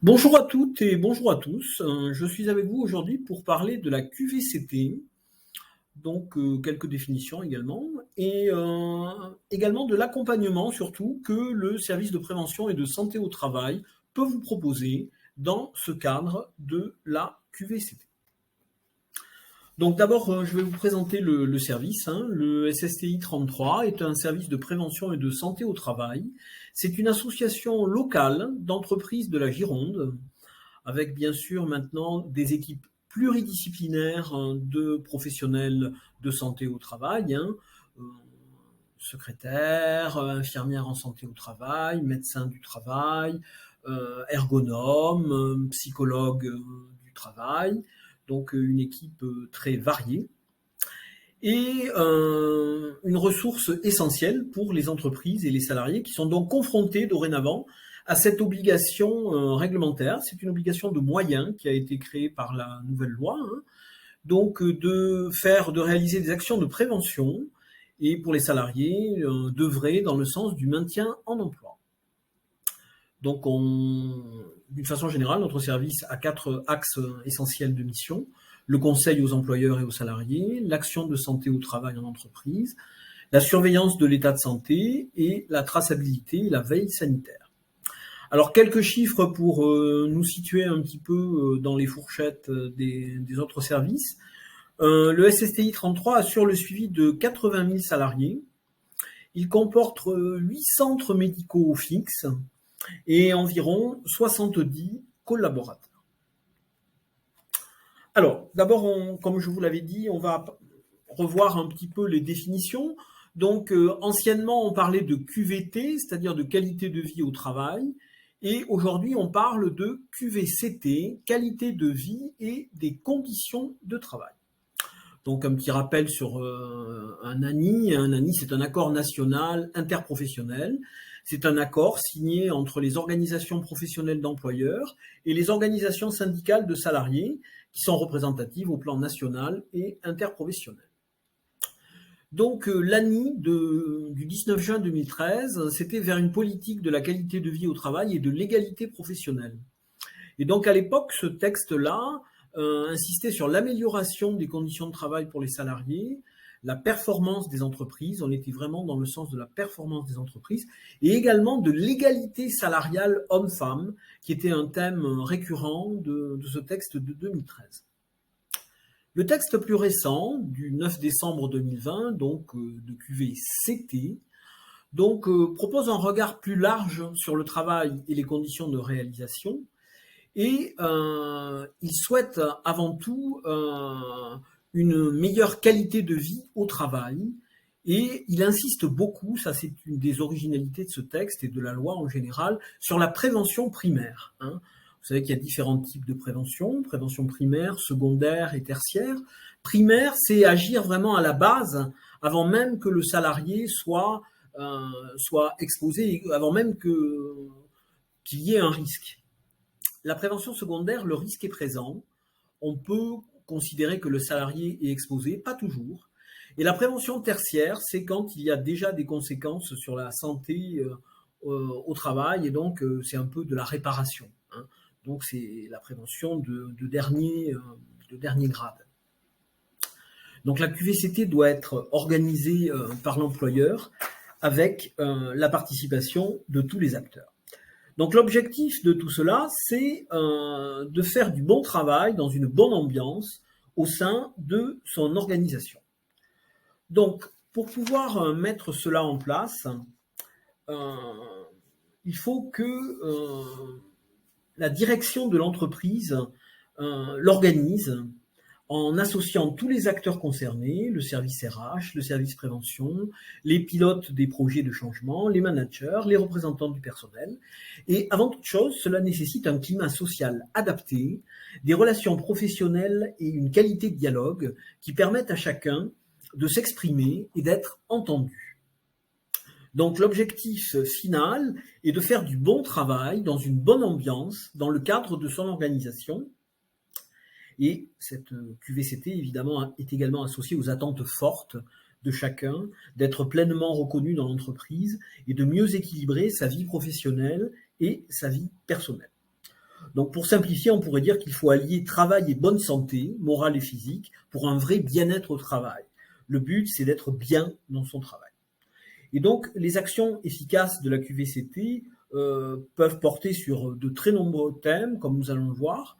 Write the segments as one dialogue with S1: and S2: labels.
S1: Bonjour à toutes et bonjour à tous. Je suis avec vous aujourd'hui pour parler de la QVCT, donc quelques définitions également, et également de l'accompagnement surtout que le service de prévention et de santé au travail peut vous proposer dans ce cadre de la QVCT. Donc d'abord, je vais vous présenter le service. Le SSTI 33 est un service de prévention et de santé au travail. C'est une association locale d'entreprises de la Gironde, avec bien sûr maintenant des équipes pluridisciplinaires de professionnels de santé au travail, secrétaires, infirmières en santé au travail, médecins du travail, ergonomes, psychologues du travail, donc une équipe très variée et une ressource essentielle pour les entreprises et les salariés qui sont donc confrontés dorénavant à cette obligation réglementaire. C'est une obligation de moyens qui a été créée par la nouvelle loi, donc de réaliser des actions de prévention et pour les salariés d'œuvrer dans le sens du maintien en emploi. Donc, d'une façon générale, notre service a 4 axes essentiels de mission: le conseil aux employeurs et aux salariés, l'action de santé au travail en entreprise, la surveillance de l'état de santé et la traçabilité et la veille sanitaire. Alors, quelques chiffres pour nous situer un petit peu dans les fourchettes des autres services. Le SSTI 33 assure le suivi de 80 000 salariés. Il comporte 8 centres médicaux fixes et environ 70 collaborateurs. Alors, d'abord, comme je vous l'avais dit, on va revoir un petit peu les définitions. Donc, anciennement, on parlait de QVT, c'est-à-dire de qualité de vie au travail, et aujourd'hui, on parle de QVCT, qualité de vie et des conditions de travail. Donc, un petit rappel sur un ANI. Un ANI, c'est un accord national interprofessionnel. C'est un accord signé entre les organisations professionnelles d'employeurs et les organisations syndicales de salariés qui sont représentatives au plan national et interprofessionnel. Donc l'ANI du 19 juin 2013, c'était vers une politique de la qualité de vie au travail et de l'égalité professionnelle. Et donc à l'époque, ce texte-là insistait sur l'amélioration des conditions de travail pour les salariés, la performance des entreprises, on était vraiment dans le sens de la performance des entreprises, et également de l'égalité salariale homme-femme, qui était un thème récurrent de ce texte de 2013. Le texte plus récent, du 9 décembre 2020, donc de QVCT, propose un regard plus large sur le travail et les conditions de réalisation, et il souhaite avant tout une meilleure qualité de vie au travail, et il insiste beaucoup, ça c'est une des originalités de ce texte et de la loi en général, sur la prévention primaire. Vous savez qu'il y a différents types de prévention primaire, secondaire et tertiaire. Primaire, c'est agir vraiment à la base, avant même que le salarié soit exposé, avant même qu'il y ait un risque. La prévention secondaire, le risque est présent. On peut considérer que le salarié est exposé, pas toujours. Et la prévention tertiaire, c'est quand il y a déjà des conséquences sur la santé au travail, et donc c'est un peu de la réparation. Donc c'est la prévention de dernier grade. Donc la QVCT doit être organisée par l'employeur avec la participation de tous les acteurs. Donc l'objectif de tout cela, c'est de faire du bon travail dans une bonne ambiance au sein de son organisation. Donc pour pouvoir mettre cela en place, il faut que la direction de l'entreprise l'organise en associant tous les acteurs concernés, le service RH, le service prévention, les pilotes des projets de changement, les managers, les représentants du personnel. Et avant toute chose, cela nécessite un climat social adapté, des relations professionnelles et une qualité de dialogue qui permettent à chacun de s'exprimer et d'être entendu. Donc l'objectif final est de faire du bon travail dans une bonne ambiance dans le cadre de son organisation. Et cette QVCT, évidemment, est également associée aux attentes fortes de chacun, d'être pleinement reconnu dans l'entreprise et de mieux équilibrer sa vie professionnelle et sa vie personnelle. Donc pour simplifier, on pourrait dire qu'il faut allier travail et bonne santé, morale et physique, pour un vrai bien-être au travail. Le but, c'est d'être bien dans son travail. Et donc les actions efficaces de la QVCT peuvent porter sur de très nombreux thèmes, comme nous allons le voir,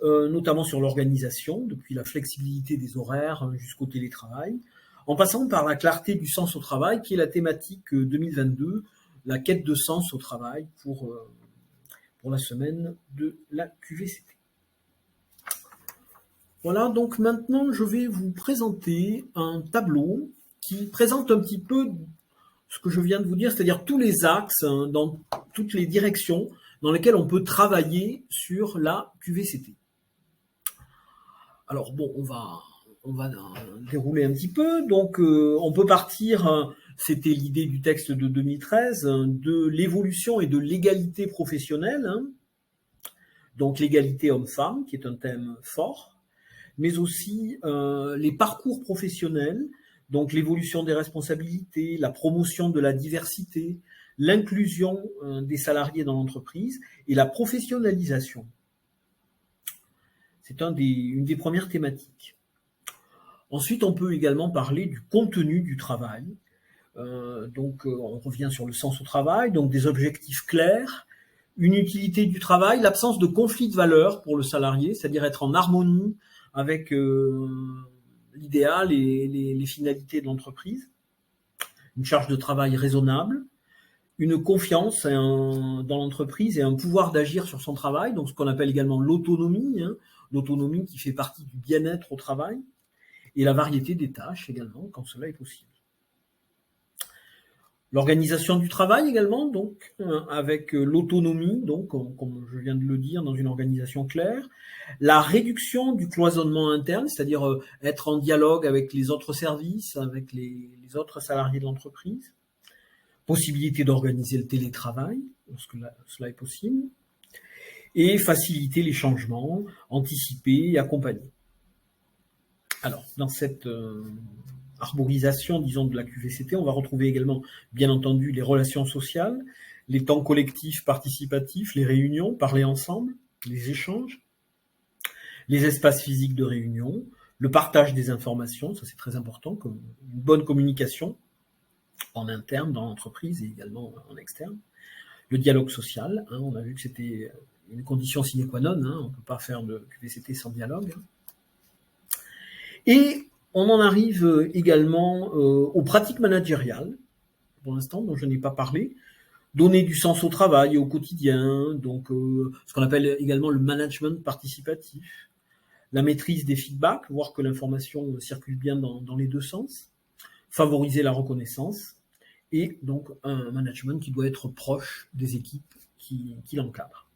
S1: notamment sur l'organisation, depuis la flexibilité des horaires jusqu'au télétravail, en passant par la clarté du sens au travail, qui est la thématique 2022, la quête de sens au travail pour la semaine de la QVCT. Voilà, donc maintenant je vais vous présenter un tableau qui présente un petit peu ce que je viens de vous dire, c'est-à-dire tous les axes dans toutes les directions dans lesquelles on peut travailler sur la QVCT. Alors bon, on va dérouler un petit peu. Donc on peut partir, c'était l'idée du texte de 2013, de l'évolution et de l'égalité professionnelle. Donc l'égalité homme-femme, qui est un thème fort, mais aussi les parcours professionnels, donc l'évolution des responsabilités, la promotion de la diversité, l'inclusion des salariés dans l'entreprise et la professionnalisation. C'est une des premières thématiques. Ensuite, on peut également parler du contenu du travail. On revient sur le sens au travail, donc des objectifs clairs, une utilité du travail, l'absence de conflit de valeurs pour le salarié, c'est-à-dire être en harmonie avec l'idéal et les finalités de l'entreprise, une charge de travail raisonnable, une confiance dans l'entreprise et un pouvoir d'agir sur son travail, donc ce qu'on appelle également l'autonomie, l'autonomie qui fait partie du bien-être au travail, et la variété des tâches également, quand cela est possible. L'organisation du travail également, donc avec l'autonomie, donc comme je viens de le dire, dans une organisation claire, la réduction du cloisonnement interne, c'est-à-dire être en dialogue avec les autres services, avec les autres salariés de l'entreprise, possibilité d'organiser le télétravail, lorsque cela est possible, et faciliter les changements, anticiper et accompagner. Alors, dans cette arborisation, disons, de la QVCT, on va retrouver également, bien entendu, les relations sociales, les temps collectifs participatifs, les réunions, parler ensemble, les échanges, les espaces physiques de réunion, le partage des informations, ça c'est très important, comme une bonne communication en interne dans l'entreprise et également en externe, le dialogue social, on a vu que c'était une condition sine qua non, on ne peut pas faire de QVCT sans dialogue. Et on en arrive également aux pratiques managériales, pour l'instant, dont je n'ai pas parlé, donner du sens au travail et au quotidien, donc ce qu'on appelle également le management participatif, la maîtrise des feedbacks, voir que l'information circule bien dans les deux sens, favoriser la reconnaissance, et donc un management qui doit être proche des équipes qui l'encadrent.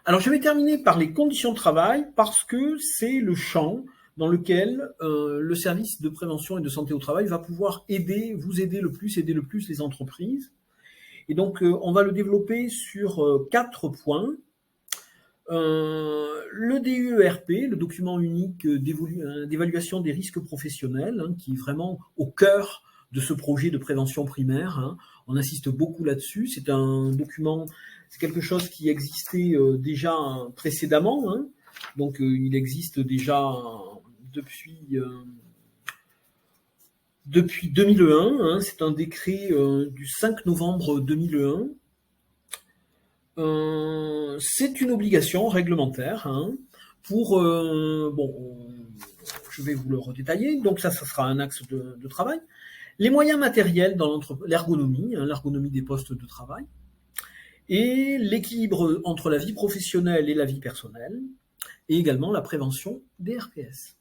S1: Alors je vais terminer par les conditions de travail, parce que c'est le champ dans lequel le service de prévention et de santé au travail va pouvoir aider le plus les entreprises. Et donc, on va le développer sur 4 points. Le DUERP, le document unique d'évaluation des risques professionnels, qui est vraiment au cœur de ce projet de prévention primaire. On insiste beaucoup là-dessus. C'est un document, c'est quelque chose qui existait déjà précédemment. Donc, il existe déjà depuis 2001, c'est un décret du 5 novembre 2001. C'est une obligation réglementaire pour, je vais vous le redétailler, donc ça sera un axe de travail. Les moyens matériels dans l'ergonomie, l'ergonomie des postes de travail, et l'équilibre entre la vie professionnelle et la vie personnelle, et également la prévention des RPS.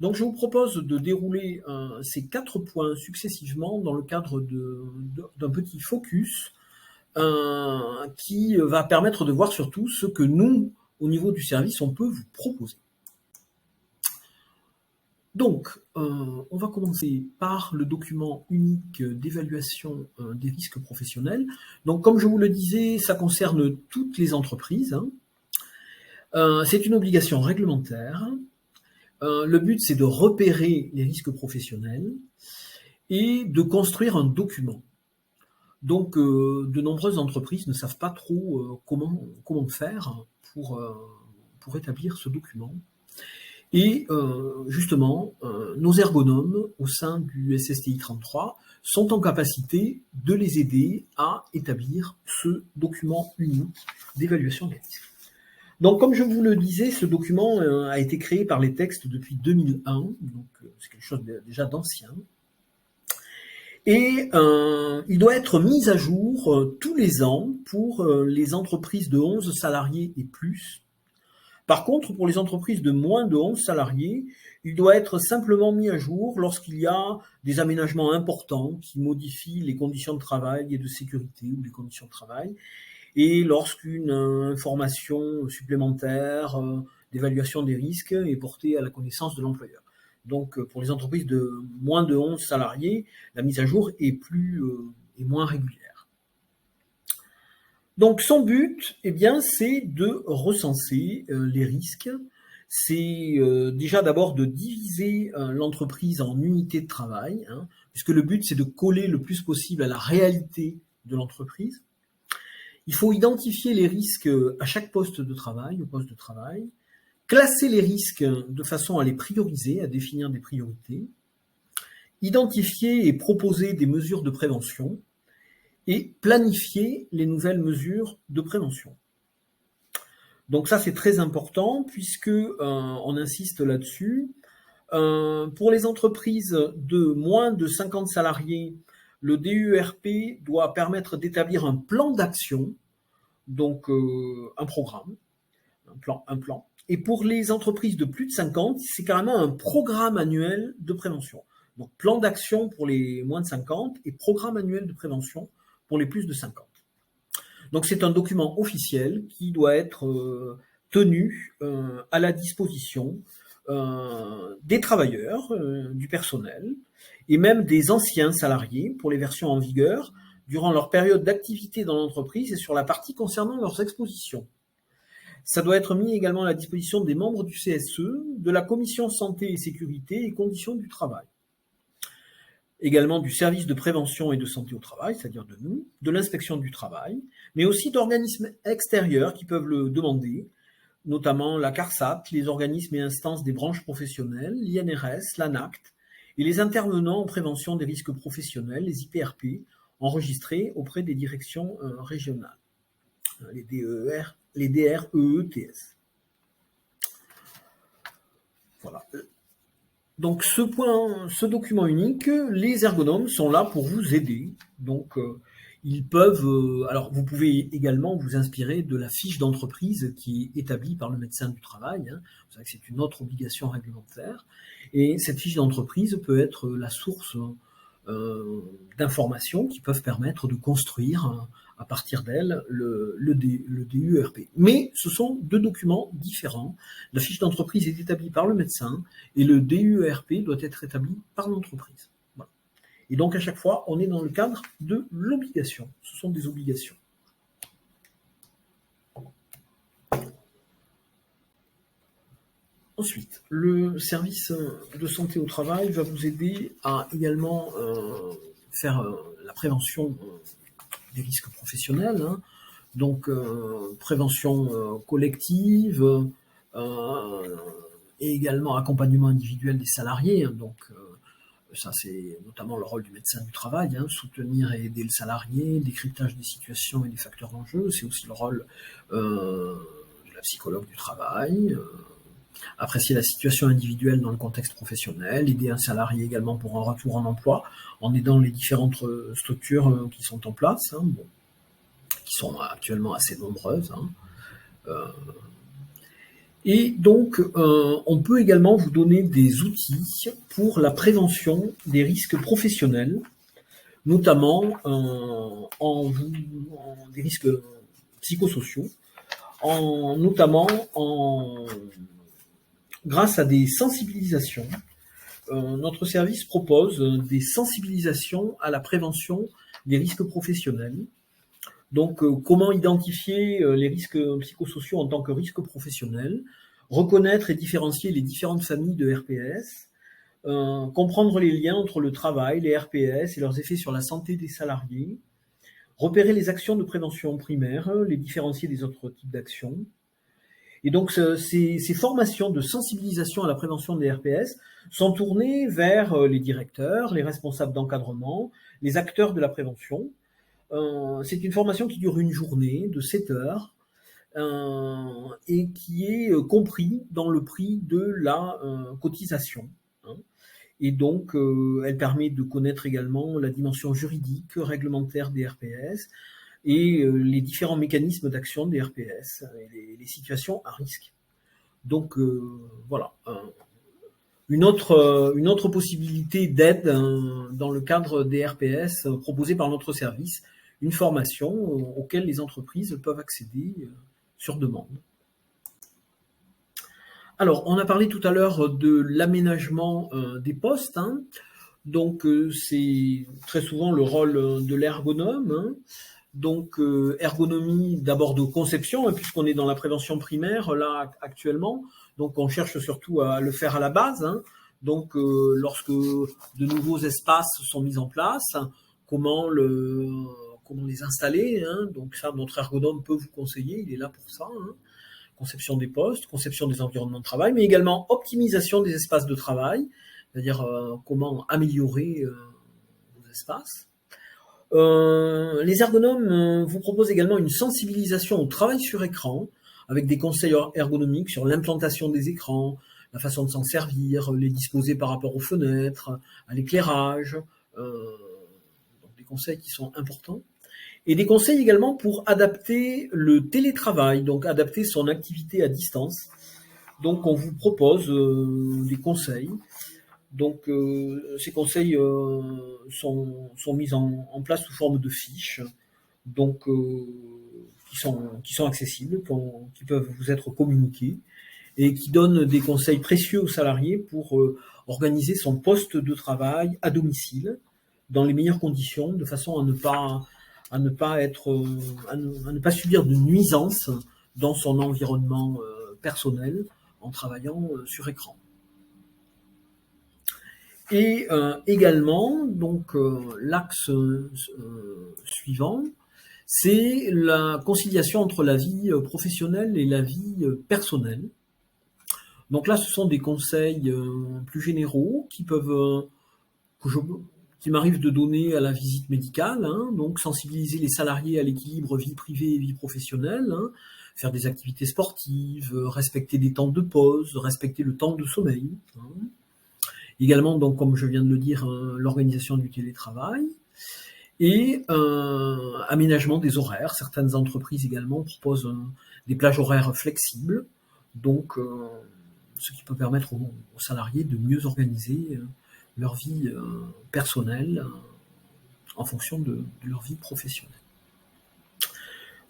S1: Donc je vous propose de dérouler ces 4 points successivement dans le cadre d'un petit focus qui va permettre de voir surtout ce que nous, au niveau du service, on peut vous proposer. Donc, on va commencer par le document unique d'évaluation des risques professionnels. Donc, comme je vous le disais, ça concerne toutes les entreprises. C'est une obligation réglementaire. Le but, c'est de repérer les risques professionnels et de construire un document. Donc, de nombreuses entreprises ne savent pas trop comment faire pour établir ce document. Et justement, nos ergonomes au sein du SSTI 33 sont en capacité de les aider à établir ce document unique d'évaluation des risques. Donc, comme je vous le disais, ce document a été créé par les textes depuis 2001, donc c'est quelque chose déjà d'ancien. Et il doit être mis à jour tous les ans pour les entreprises de 11 salariés et plus. Par contre, pour les entreprises de moins de 11 salariés, il doit être simplement mis à jour lorsqu'il y a des aménagements importants qui modifient les conditions de travail et de sécurité ou les conditions de travail, et lorsqu'une information supplémentaire d'évaluation des risques est portée à la connaissance de l'employeur. Donc, pour les entreprises de moins de 11 salariés, la mise à jour est moins régulière. Donc, son but, eh bien, c'est de recenser les risques. C'est déjà d'abord de diviser l'entreprise en unités de travail, puisque le but, c'est de coller le plus possible à la réalité de l'entreprise. Il faut identifier les risques à chaque poste de travail, au poste de travail, classer les risques de façon à les prioriser, à définir des priorités, identifier et proposer des mesures de prévention, et planifier les nouvelles mesures de prévention. Donc ça, c'est très important puisque on insiste là-dessus. Pour les entreprises de moins de 50 salariés, le DUERP doit permettre d'établir un plan d'action, donc un programme, un plan. Et pour les entreprises de plus de 50, c'est carrément un programme annuel de prévention. Donc plan d'action pour les moins de 50 et programme annuel de prévention pour les plus de 50. Donc c'est un document officiel qui doit être tenu à la disposition des travailleurs, du personnel et même des anciens salariés pour les versions en vigueur durant leur période d'activité dans l'entreprise et sur la partie concernant leurs expositions. Ça doit être mis également à la disposition des membres du CSE, de la commission santé et sécurité et conditions du travail. Également du service de prévention et de santé au travail, c'est-à-dire de nous, de l'inspection du travail, mais aussi d'organismes extérieurs qui peuvent le demander, notamment la CARSAT, les organismes et instances des branches professionnelles, l'INRS, l'ANACT, et les intervenants en prévention des risques professionnels, les IPRP, enregistrés auprès des directions régionales, les DREETS. Voilà. Donc ce document unique, les ergonomes sont là pour vous aider. Donc ils peuvent, alors vous pouvez également vous inspirer de la fiche d'entreprise qui est établie par le médecin du travail. Vous savez que c'est une autre obligation réglementaire. Et cette fiche d'entreprise peut être la source d'informations qui peuvent permettre de construire à partir d'elle le DUERP. Mais ce sont deux documents différents. La fiche d'entreprise est établie par le médecin et le DUERP doit être établi par l'entreprise. Voilà. Et donc à chaque fois, on est dans le cadre de l'obligation. Ce sont des obligations. Ensuite, le service de santé au travail va vous aider à également faire la prévention des risques professionnels, donc prévention collective et également accompagnement individuel des salariés. Donc ça, c'est notamment le rôle du médecin du travail, soutenir et aider le salarié, décryptage des situations et des facteurs d'enjeu. C'est aussi le rôle de la psychologue du travail. Apprécier la situation individuelle dans le contexte professionnel, aider un salarié également pour un retour en emploi, en aidant les différentes structures qui sont en place, qui sont actuellement assez nombreuses. Et donc, on peut également vous donner des outils pour la prévention des risques professionnels, notamment des risques psychosociaux, grâce à des sensibilisations. Notre service propose des sensibilisations à la prévention des risques professionnels. Donc, comment identifier les risques psychosociaux en tant que risques professionnels, reconnaître et différencier les différentes familles de RPS, comprendre les liens entre le travail, les RPS et leurs effets sur la santé des salariés, repérer les actions de prévention primaire, les différencier des autres types d'actions. Et donc, ces formations de sensibilisation à la prévention des RPS sont tournées vers les directeurs, les responsables d'encadrement, les acteurs de la prévention. C'est une formation qui dure une journée de 7 heures et qui est compris dans le prix de la cotisation. Hein. Et donc, elle permet de connaître également la dimension juridique, réglementaire des RPS, et les différents mécanismes d'action des RPS et les situations à risque. Donc voilà, une autre possibilité d'aide dans le cadre des RPS proposée par notre service, une formation auquel les entreprises peuvent accéder sur demande. Alors, on a parlé tout à l'heure de l'aménagement des postes. Hein. Donc, c'est très souvent le rôle de l'ergonome. Hein. Donc, ergonomie d'abord de conception, puisqu'on est dans la prévention primaire, là, actuellement. Donc, on cherche surtout à le faire à la base. Hein. Donc, lorsque de nouveaux espaces sont mis en place, comment les installer. Hein. Donc, ça, notre ergonome peut vous conseiller, il est là pour ça. Hein. Conception des postes, conception des environnements de travail, mais également optimisation des espaces de travail, c'est-à-dire comment améliorer vos espaces. Les ergonomes vous proposent également une sensibilisation au travail sur écran, avec des conseils ergonomiques sur l'implantation des écrans, la façon de s'en servir, les disposer par rapport aux fenêtres, à l'éclairage, donc des conseils qui sont importants. Et des conseils également pour adapter le télétravail, donc adapter son activité à distance. Donc on vous propose des conseils. Donc ces conseils sont mis en place sous forme de fiches, donc qui sont accessibles, qui peuvent vous être communiqués et qui donnent des conseils précieux aux salariés pour organiser son poste de travail à domicile dans les meilleures conditions, de façon à ne pas subir de nuisances dans son environnement personnel en travaillant sur écran. Et également, donc l'axe suivant, c'est la conciliation entre la vie professionnelle et la vie personnelle. Donc là, ce sont des conseils plus généraux qui m'arrive de donner à la visite médicale, hein, donc sensibiliser les salariés à l'équilibre vie privée et vie professionnelle, hein, faire des activités sportives, respecter des temps de pause, respecter le temps de sommeil. Hein. Également, donc, comme je viens de le dire, l'organisation du télétravail et aménagement des horaires. Certaines entreprises également proposent des plages horaires flexibles, donc ce qui peut permettre aux salariés de mieux organiser leur vie personnelle en fonction de leur vie professionnelle.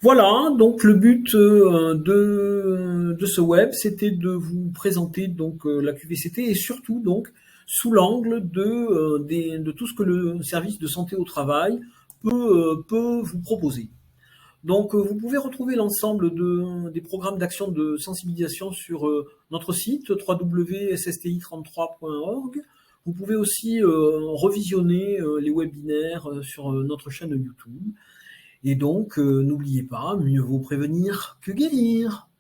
S1: Voilà, donc le but de ce web, c'était de vous présenter donc la QVCT et surtout donc sous l'angle de tout ce que le service de santé au travail peut vous proposer. Donc vous pouvez retrouver l'ensemble des programmes d'action de sensibilisation sur notre site www.ssti33.org. Vous pouvez aussi revisionner les webinaires sur notre chaîne YouTube. Et donc, n'oubliez pas, mieux vaut prévenir que guérir.